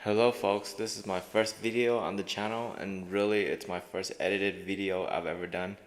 Hello folks, this is my first video on the channel and really it's my first edited video I've ever done.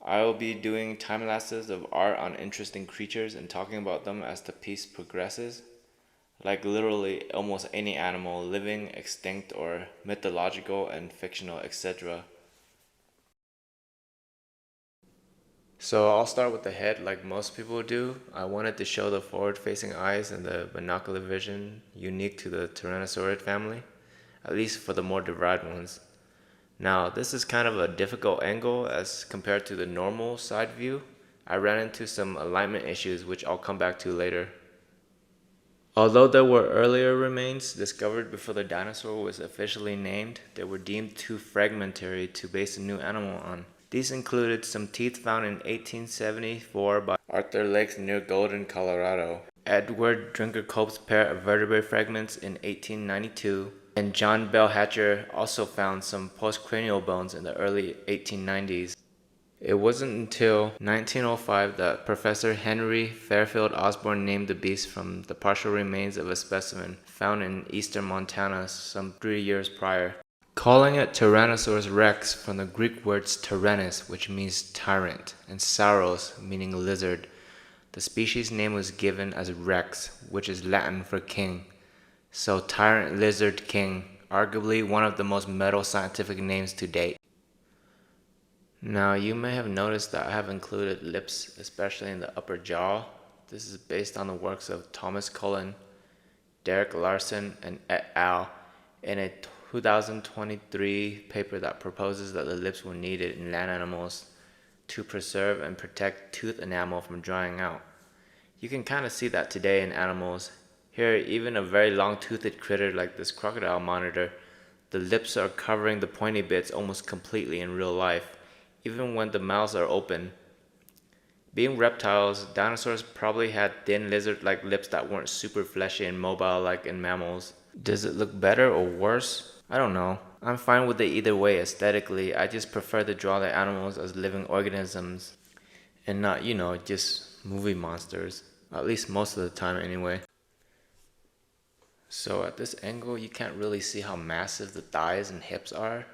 I will be doing time lapses of art on interesting creatures and talking about them as the piece progresses. Like literally almost any animal, living, extinct, or mythological and fictional, etc. So I'll start with the head like most people do. I wanted to show the forward-facing eyes and the binocular vision unique to the Tyrannosaurus family, at least for the more derived ones. Now, this is kind of a difficult angle as compared to the normal side view. I ran into some alignment issues which I'll come back to later. Although there were earlier remains discovered before the dinosaur was officially named, they were deemed too fragmentary to base a new animal on. These included some teeth found in 1874 by Arthur Lakes near Golden, Colorado, Edward Drinker Cope's pair of vertebrae fragments in 1892, and John Bell Hatcher also found some postcranial bones in the early 1890s. It wasn't until 1905 that Professor Henry Fairfield Osborn named the beast from the partial remains of a specimen found in eastern Montana some 3 years prior, calling it Tyrannosaurus rex from the Greek words tyrannus, which means tyrant, and sauros, meaning lizard. The species name was given as rex, which is Latin for king. So Tyrant Lizard King, arguably one of the most metal scientific names to date. Now you may have noticed that I have included lips, especially in the upper jaw. This is based on the works of Thomas Cullen, Derek Larson, and et al. In a 2023 paper that proposes that the lips were needed in land animals to preserve and protect tooth enamel from drying out. You can kind of see that today in animals. Here, even a very long-toothed critter like this crocodile monitor, the lips are covering the pointy bits almost completely in real life, even when the mouths are open. Being reptiles, dinosaurs probably had thin lizard-like lips that weren't super fleshy and mobile like in mammals. Does it look better or worse? I don't know. I'm fine with it either way aesthetically. I just prefer to draw the animals as living organisms and not, just movie monsters. At least most of the time anyway. So at this angle, you can't really see how massive the thighs and hips are.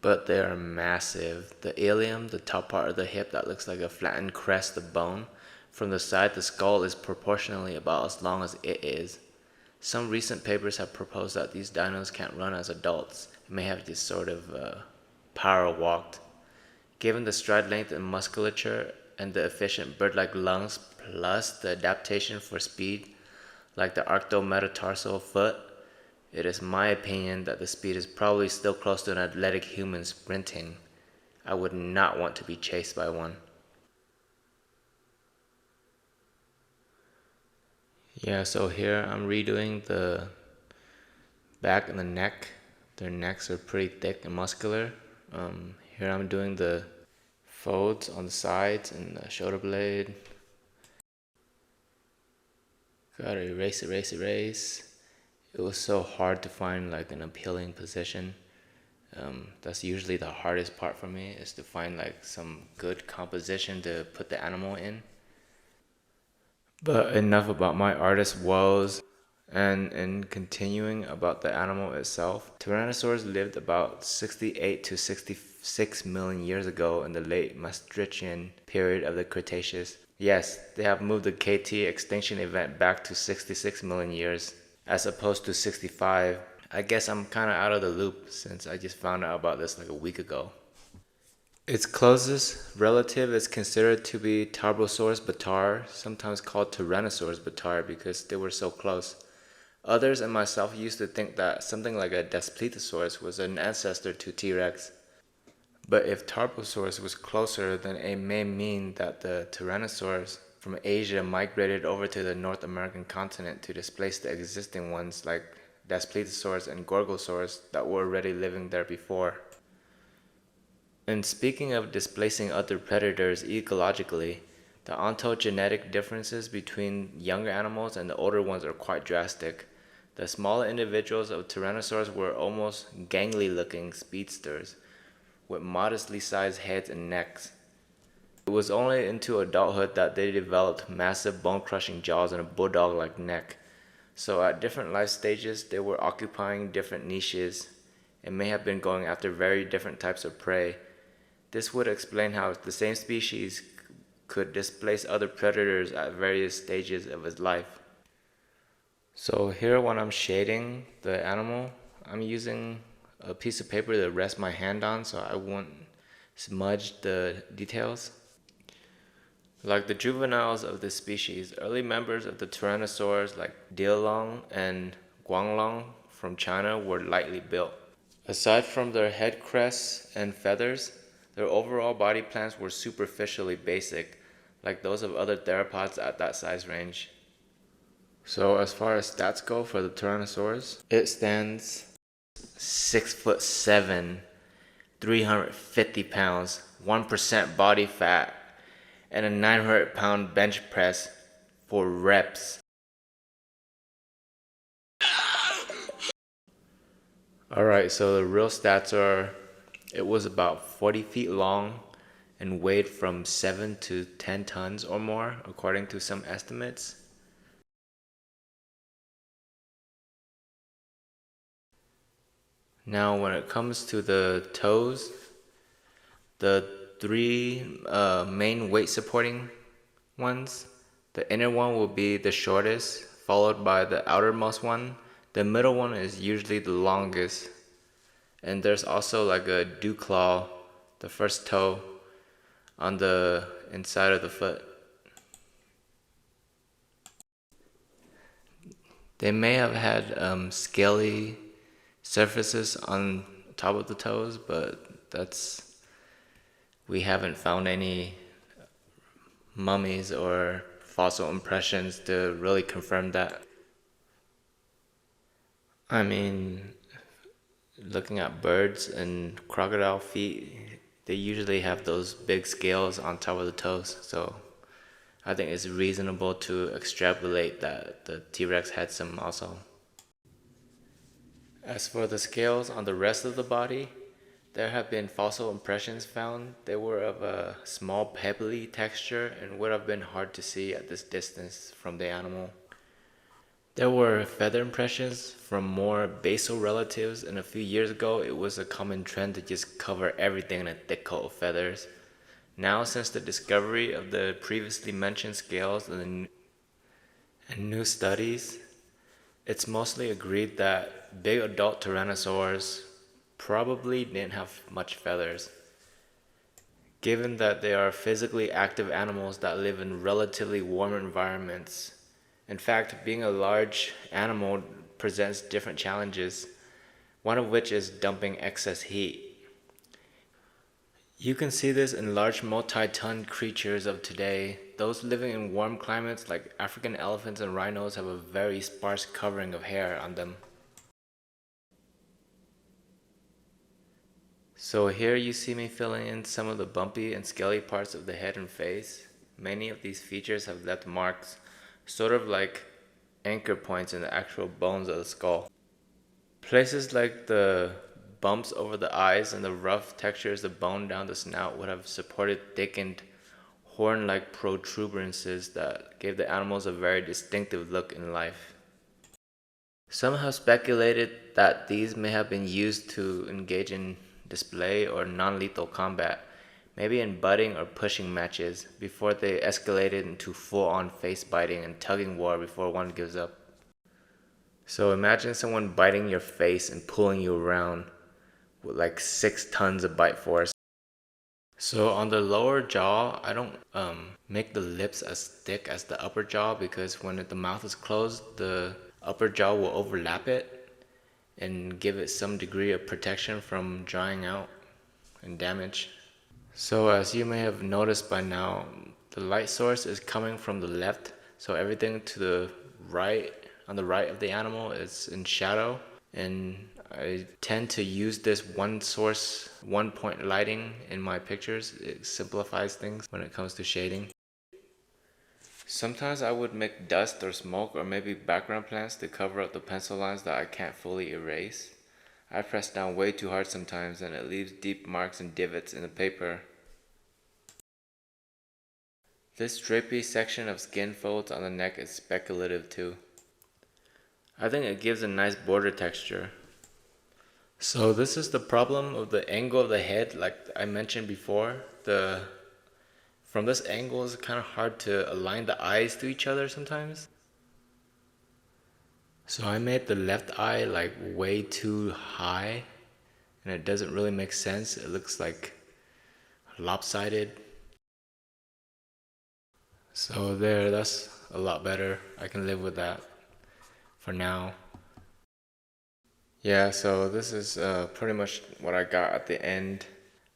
But they are massive. The ilium, the top part of the hip that looks like a flattened crest of bone, from the side the skull is proportionally about as long as it is. Some recent papers have proposed that these dinos can't run as adults and may have just sort of power walked. Given the stride length and musculature and the efficient bird-like lungs plus the adaptation for speed, like the arctometatarsal foot, it is my opinion that the speed is probably still close to an athletic human sprinting. I would not want to be chased by one. Yeah, so here I'm redoing the back and the neck. Their necks are pretty thick and muscular. Here I'm doing the folds on the sides and the shoulder blade. Gotta erase. It was so hard to find like an appealing position. That's usually the hardest part for me, is to find like some good composition to put the animal in. But enough about my artist woes, and in continuing about the animal itself, Tyrannosaurs lived about 68 to 66 million years ago in the late Maastrichtian period of the Cretaceous. Yes, they have moved the KT extinction event back to 66 million years, as opposed to 65. I guess I'm kinda out of the loop since I just found out about this like a week ago. Its closest relative is considered to be Tarbosaurus bataar, sometimes called Tyrannosaurus bataar because they were so close. Others and myself used to think that something like a Daspletosaurus was an ancestor to T-Rex. But if Tarbosaurus was closer, then it may mean that the Tyrannosaurs from Asia migrated over to the North American continent to displace the existing ones like Daspletosaurus and Gorgosaurus that were already living there before. And speaking of displacing other predators ecologically, the ontogenetic differences between younger animals and the older ones are quite drastic. The smaller individuals of Tyrannosaurs were almost gangly looking speedsters with modestly sized heads and necks. It was only into adulthood that they developed massive bone crushing jaws and a bulldog like neck. So at different life stages, they were occupying different niches and may have been going after very different types of prey. This would explain how the same species could displace other predators at various stages of its life. So here when I'm shading the animal, I'm using a piece of paper to rest my hand on so I won't smudge the details. Like the juveniles of this species, early members of the Tyrannosaurus like Dialong and Guanglong from China were lightly built. Aside from their head crests and feathers, their overall body plans were superficially basic, like those of other theropods at that size range. So as far as stats go for the Tyrannosaurus, it stands 6'7", 350 pounds, 1% body fat, and a 900-pound bench press for reps. Alright, so the real stats are it was about 40 feet long and weighed from 7 to 10 tons or more, according to some estimates. Now, when it comes to the toes, the three main weight supporting ones, the inner one will be the shortest, followed by the outermost one. The middle one is usually the longest. And there's also like a dew claw, the first toe, on the inside of the foot. They may have had scaly surfaces on top of the toes, but we haven't found any mummies or fossil impressions to really confirm that. I mean, looking at birds and crocodile feet, they usually have those big scales on top of the toes, so I think it's reasonable to extrapolate that the T-Rex had some also. As for the scales on the rest of the body, there have been fossil impressions found. They were of a small pebbly texture and would have been hard to see at this distance from the animal. There were feather impressions from more basal relatives, and a few years ago it was a common trend to just cover everything in a thick coat of feathers. Now, since the discovery of the previously mentioned scales and new studies, it's mostly agreed that big adult Tyrannosaurs probably didn't have much feathers, given that they are physically active animals that live in relatively warm environments. In fact, being a large animal presents different challenges, one of which is dumping excess heat. You can see this in large multi-ton creatures of today. Those living in warm climates like African elephants and rhinos have a very sparse covering of hair on them. So here you see me filling in some of the bumpy and scaly parts of the head and face. Many of these features have left marks, sort of like anchor points in the actual bones of the skull. Places like the bumps over the eyes and the rough textures of bone down the snout would have supported thickened horn-like protuberances that gave the animals a very distinctive look in life. Some have speculated that these may have been used to engage in display or non-lethal combat, maybe in butting or pushing matches, before they escalated into full-on face biting and tugging war before one gives up. So imagine someone biting your face and pulling you around with like 6 tons of bite force. So on the lower jaw, I don't make the lips as thick as the upper jaw, because when the mouth is closed, the upper jaw will overlap it and give it some degree of protection from drying out and damage. So as you may have noticed by now, the light source is coming from the left, so everything to the right, on the right of the animal, is in shadow, and I tend to use this one source, one point lighting in my pictures. It simplifies things when it comes to shading. Sometimes I would make dust or smoke or maybe background plants to cover up the pencil lines that I can't fully erase. I press down way too hard sometimes and it leaves deep marks and divots in the paper. This drapey section of skin folds on the neck is speculative too. I think it gives a nice border texture. So this is the problem of the angle of the head, like I mentioned before. From this angle it's kind of hard to align the eyes to each other sometimes. So I made the left eye like way too high and it doesn't really make sense. It looks like lopsided. So there, that's a lot better. I can live with that for now. Yeah, so this is pretty much what I got at the end.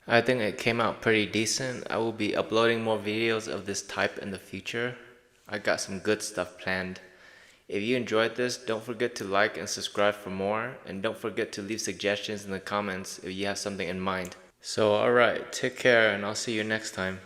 I think it came out pretty decent. I will be uploading more videos of this type in the future. I got some good stuff planned. If you enjoyed this, don't forget to like and subscribe for more, and don't forget to leave suggestions in the comments if you have something in mind. So alright, take care and I'll see you next time.